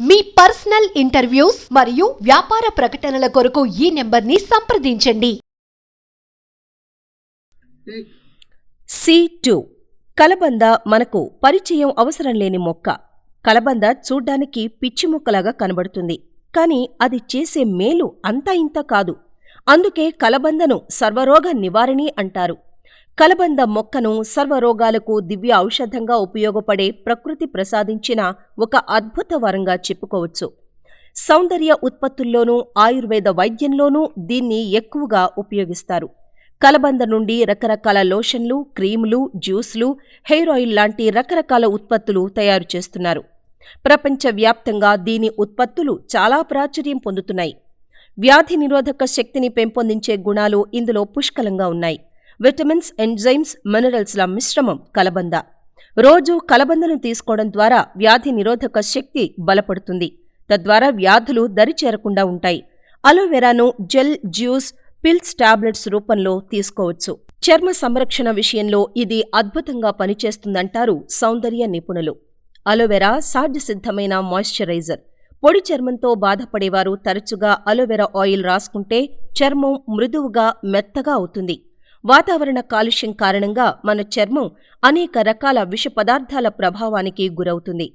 మీ personal interviews మరియు వ్యాపార ప్రకటనల కొరకు ఈ నెంబర్ని సంప్రదించండి. C2 కలబంద మనకు పరిచయం అవసరం లేని మొక్క. కలబంద చూడ్డానికి పిచ్చి మొక్కలాగా కనబడుతుంది. కాని అది చేసే మేలు అంతా ఇంత కాదు. అందుకే కలబందను సర్వరోగ నివారిణి అంటారు. కలబంద మొక్కను సర్వరోగాలకు దివ్య ఔషధంగా ఉపయోగపడే ప్రకృతి ప్రసాదించిన ఒక అద్భుత వరంగా చెప్పుకోవచ్చు. సౌందర్య ఉత్పత్తుల్లోనూ ఆయుర్వేద వైద్యంలోనూ దీన్ని ఎక్కువగా ఉపయోగిస్తారు. కలబంద నుండి రకరకాల లోషన్లు, క్రీములు, జ్యూస్లు, హెయిర్ ఆయిల్ లాంటి రకరకాల ఉత్పత్తులు తయారు చేస్తున్నారు. ప్రపంచవ్యాప్తంగా దీని ఉత్పత్తులు చాలా ప్రాచుర్యం పొందుతున్నాయి. వ్యాధి నిరోధక శక్తిని పెంపొందించే గుణాలు ఇందులో పుష్కలంగా ఉన్నాయి. విటమిన్స్, ఎంజైమ్స్, మినరల్స్ల మిశ్రమం కలబంద. రోజూ కలబందను తీసుకోవడం ద్వారా వ్యాధి నిరోధక శక్తి బలపడుతుంది. తద్వారా వ్యాధులు దరిచేరకుండా ఉంటాయి. అలోవెరాను జెల్, జ్యూస్, పిల్స్, టాబ్లెట్స్ రూపంలో తీసుకోవచ్చు. చర్మ సంరక్షణ విషయంలో ఇది అద్భుతంగా పనిచేస్తుందంటారు సౌందర్య నిపుణులు. అలోవెరా సహజసిద్ధమైన మాయిశ్చరైజర్. పొడి చర్మంతో బాధపడేవారు తరచుగా అలోవెరా ఆయిల్ రాసుకుంటే చర్మం మృదువుగా, మెత్తగా అవుతుంది. వాతావరణ కాలుష్యం కారణంగా మన చర్మం అనేక రకాల విష పదార్థాల ప్రభావానికి గురవుతుంది.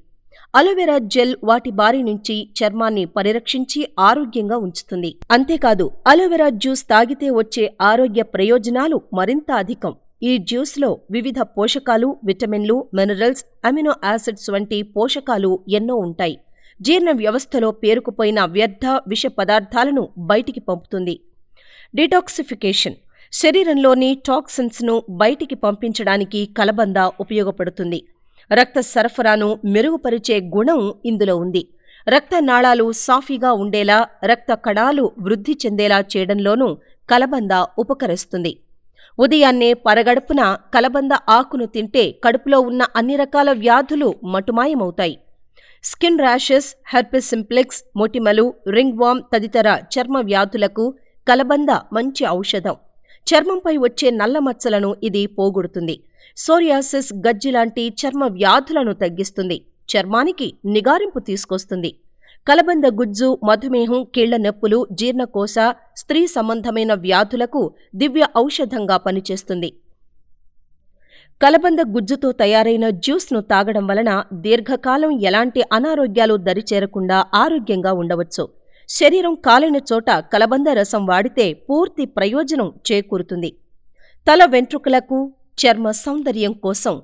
అలోవెరా జెల్ వాటి బారి నుంచి చర్మాన్ని పరిరక్షించి ఆరోగ్యంగా ఉంచుతుంది. అంతేకాదు, అలోవెరా జ్యూస్ తాగితే వచ్చే ఆరోగ్య ప్రయోజనాలు మరింత అధికం. ఈ జ్యూస్లో వివిధ పోషకాలు, విటమిన్లు, మినరల్స్, అమినో యాసిడ్స్ వంటి పోషకాలు ఎన్నో ఉంటాయి. జీర్ణ వ్యవస్థలో పేరుకుపోయిన వ్యర్థ విష పదార్థాలను బయటికి పంపుతుంది. డిటాక్సిఫికేషన్. శరీరంలోని టాక్సిన్స్ను బయటికి పంపించడానికి కలబంద ఉపయోగపడుతుంది. రక్త సరఫరాను మెరుగుపరిచే గుణం ఇందులో ఉంది. రక్తనాళాలు సాఫీగా ఉండేలా, రక్త కణాలు వృద్ధి చెందేలా చేయడంలోనూ కలబంద ఉపకరిస్తుంది. ఉదయాన్నే పరగడుపున కలబంద ఆకును తింటే కడుపులో ఉన్న అన్ని రకాల వ్యాధులు మటుమాయమవుతాయి. స్కిన్ ర్యాషెస్, హెర్పిస్ సింప్లెక్స్, మొటిమలు, రింగ్ వార్మ్ తదితర చర్మ వ్యాధులకు కలబంద మంచి ఔషధం. చర్మంపై వచ్చే నల్ల మచ్చలను ఇది పోగొడుతుంది. సోరియాసిస్, గజ్జి లాంటి చర్మ వ్యాధులను తగ్గిస్తుంది. చర్మానికి నిగారింపు తీసుకొస్తుంది. కలబంద గుజ్జు మధుమేహం, కీళ్ల నొప్పులు, జీర్ణకోశ, స్త్రీ సంబంధమైన వ్యాధులకు దివ్య ఔషధంగా పనిచేస్తుంది. కలబంద గుజ్జుతో తయారైన జ్యూస్ను తాగడం వలన దీర్ఘకాలం ఎలాంటి అనారోగ్యాలు దరిచేరకుండా ఆరోగ్యంగా ఉండవచ్చు. శరీరం కాలిన చోట కలబంద రసం వాడితే పూర్తి ప్రయోజనం చేకూరుతుంది. తల వెంట్రుకలకు, చర్మ సౌందర్యం కోసం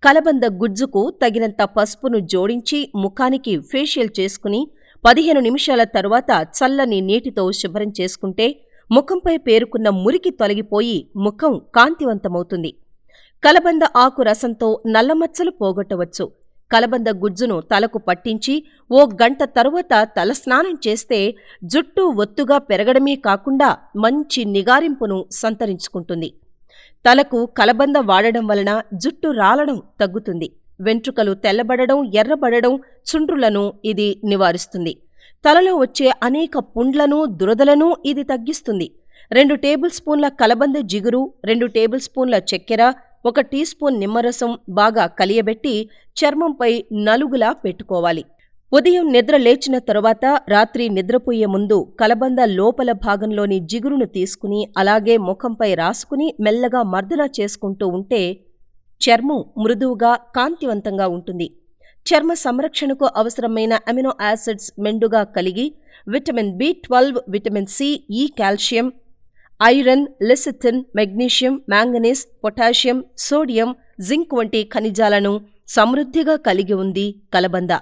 కలబంద గుజ్జుకు తగినంత పసుపును జోడించి ముఖానికి ఫేషియల్ చేసుకుని 15 నిమిషాల తరువాత చల్లని నీటితో శుభ్రం చేసుకుంటే ముఖంపై పేరుకున్న మురికి తొలగిపోయి ముఖం కాంతివంతమవుతుంది. కలబంద ఆకు రసంతో నల్లమచ్చలు పోగొట్టవచ్చు. కలబంద గుజ్జును తలకు పట్టించి ఓ గంట తరువాత తలస్నానం చేస్తే జుట్టు ఒత్తుగా పెరగడమే కాకుండా మంచి నిగారింపును సంతరించుకుంటుంది. తలకు కలబంద వాడడం వలన జుట్టు రాలడం తగ్గుతుంది. వెంట్రుకలు తెల్లబడడం, ఎర్రబడడం, చుండ్రులను ఇది నివారిస్తుంది. తలలో వచ్చే అనేక పుండ్లను, దురదలను ఇది తగ్గిస్తుంది. 2 టేబుల్ స్పూన్ల కలబంద జిగురు, 2 టేబుల్ స్పూన్ల చక్కెర, 1 టీ స్పూన్ నిమ్మరసం బాగా కలియబెట్టి చర్మంపై నలుగులా పెట్టుకోవాలి. ఉదయం నిద్ర లేచిన తరువాత రాత్రి నిద్రపోయే ముందు కలబంద లోపల భాగంలోని జిగురును తీసుకుని అలాగే ముఖంపై రాసుకుని మెల్లగా మర్దన చేసుకుంటూ ఉంటే చర్మం మృదువుగా, కాంతివంతంగా ఉంటుంది. చర్మ సంరక్షణకు అవసరమైన అమినో యాసిడ్స్ మెండుగా కలిగి విటమిన్ B12, విటమిన్ సి, ఈ, calcium, iron, lecithin, magnesium, manganese, potassium, sodium, zinc వంటి ఖనిజాలను సమృద్ధిగా కలిగి ఉంది కలబంద.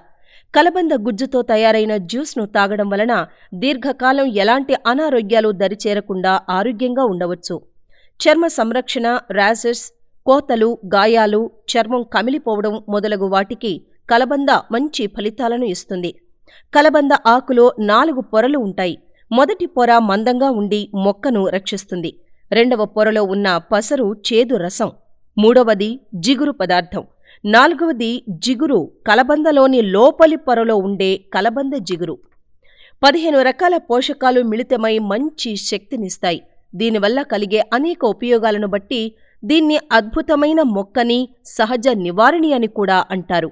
కలబంద గుజ్జుతో తయారైన జ్యూస్ను తాగడం వలన దీర్ఘకాలం ఎలాంటి అనారోగ్యాలు దరిచేరకుండా ఆరోగ్యంగా ఉండవచ్చు. చర్మ సంరక్షణ, ర్యాషెస్, కోతలు, గాయాలు, చర్మం కమిలిపోవడం మొదలగు వాటికి కలబంద మంచి ఫలితాలను ఇస్తుంది. కలబంద ఆకులో 4 పొరలు ఉంటాయి. మొదటి పొర మందంగా ఉండి మొక్కను రక్షిస్తుంది. 2వ పొరలో ఉన్న పసరు చేదు రసం. 3వది జిగురు పదార్థం. 4వది జిగురు కలబందలోని లోపలి పొరలో ఉండే కలబంద జిగురు. 15 రకాల పోషకాలు మిళితమై మంచి శక్తినిస్తాయి. దీనివల్ల కలిగే అనేక ఉపయోగాలను బట్టి దీన్ని అద్భుతమైన మొక్కని, సహజ నివారిణి అని కూడా అంటారు.